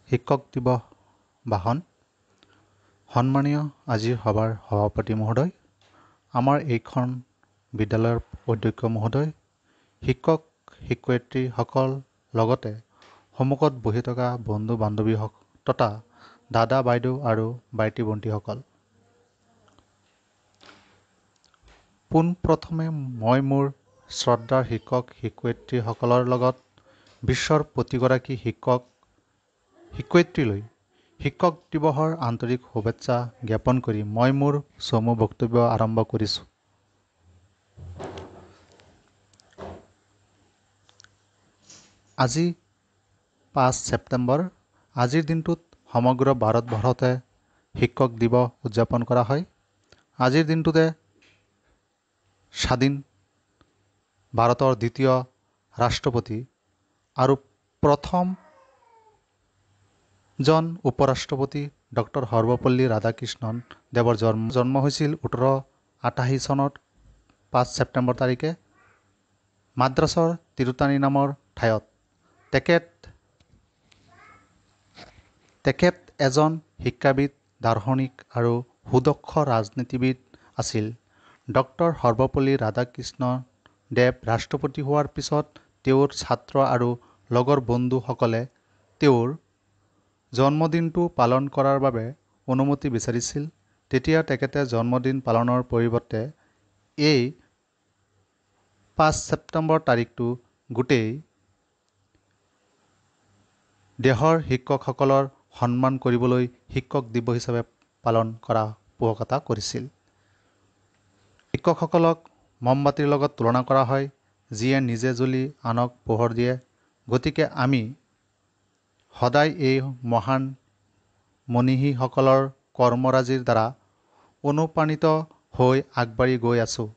শিক্ষক দিৱস ভাষণ। সন্মানীয় আজিৰ সভাৰ সভাপতি মহোদয়, আমাৰ এইখন বিদ্যালয়ৰ অধ্যক্ষ মহোদয়, শিক্ষক শিক্ষয়িত্ৰীসকল, লগতে সন্মুখত বহি থকা বন্ধু বান্ধৱী তথা দাদা বাইদেউ আৰু ভাইটি ভণ্টিসকল। পোনপ্ৰথমে মই মোৰ শ্ৰদ্ধাৰ শিক্ষক শিক্ষয়িত্ৰীসকলৰ লগত বিশ্বৰ প্ৰতিগৰাকী শিক্ষক শিক্ষয়িত্ৰীলৈ শিক্ষক দিৱসৰ আন্তৰিক শুভেচ্ছা জ্ঞাপন কৰি মই মোৰ চমু বক্তব্য আৰম্ভ কৰিছোঁ। আজি 5 ছেপ্টেম্বৰ। আজিৰ দিনটোত সমগ্ৰ ভাৰতবৰ্ষতে শিক্ষক দিৱস উদযাপন কৰা হয়। আজিৰ দিনটোতে স্বাধীন ভাৰতৰ দ্বিতীয় ৰাষ্ট্ৰপতি আৰু প্ৰথমজন উপৰাষ্ট্ৰপতি ডক্টৰ সৰ্বপল্লী ৰাধাকৃষ্ণন দেৱৰ জন্ম হৈছিল 1888 চনত 5 ছেপ্টেম্বৰ তাৰিখে মাদ্ৰাছৰ তিৰুতানী নামৰ ঠাইত। তেখেত এজন শিক্ষাবিদ, দাৰ্শনিক আৰু সুদক্ষ ৰাজনীতিবিদ আছিল। ডক্টৰ সৰ্বপল্লী ৰাধাকৃষ্ণ দেৱ ৰাষ্ট্ৰপতি হোৱাৰ পিছত তেওঁৰ ছাত্ৰ আৰু লগৰ বন্ধুসকলে তেওঁৰ জন্মদিনটো পালন কৰাৰ বাবে অনুমতি বিচাৰিছিল। তেতিয়া তেখেতে জন্মদিন পালনৰ পৰিৱৰ্তে এই 5 ছেপ্টেম্বৰ তাৰিখটো গোটেই দেশৰ শিক্ষকসকলৰ সন্মান কৰিবলৈ শিক্ষক দিৱস হিচাপে পালন কৰা পোষকতা কৰিছিল। শিক্ষকসকলক মমবাতিৰ লগত তুলনা কৰা হয়, যিয়ে নিজে জ্বলি আনক পোহৰ দিয়ে। গতিকে আমি সদায় এই মহান মনীষীসকলৰ কৰ্মৰাজিৰ দ্বাৰা অনুপ্ৰাণিত হৈ আগবাঢ়ি গৈ আছোঁ।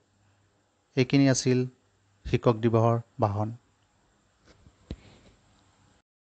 এইখিনি আছিল শিক্ষক দিৱসৰ ভাষণ।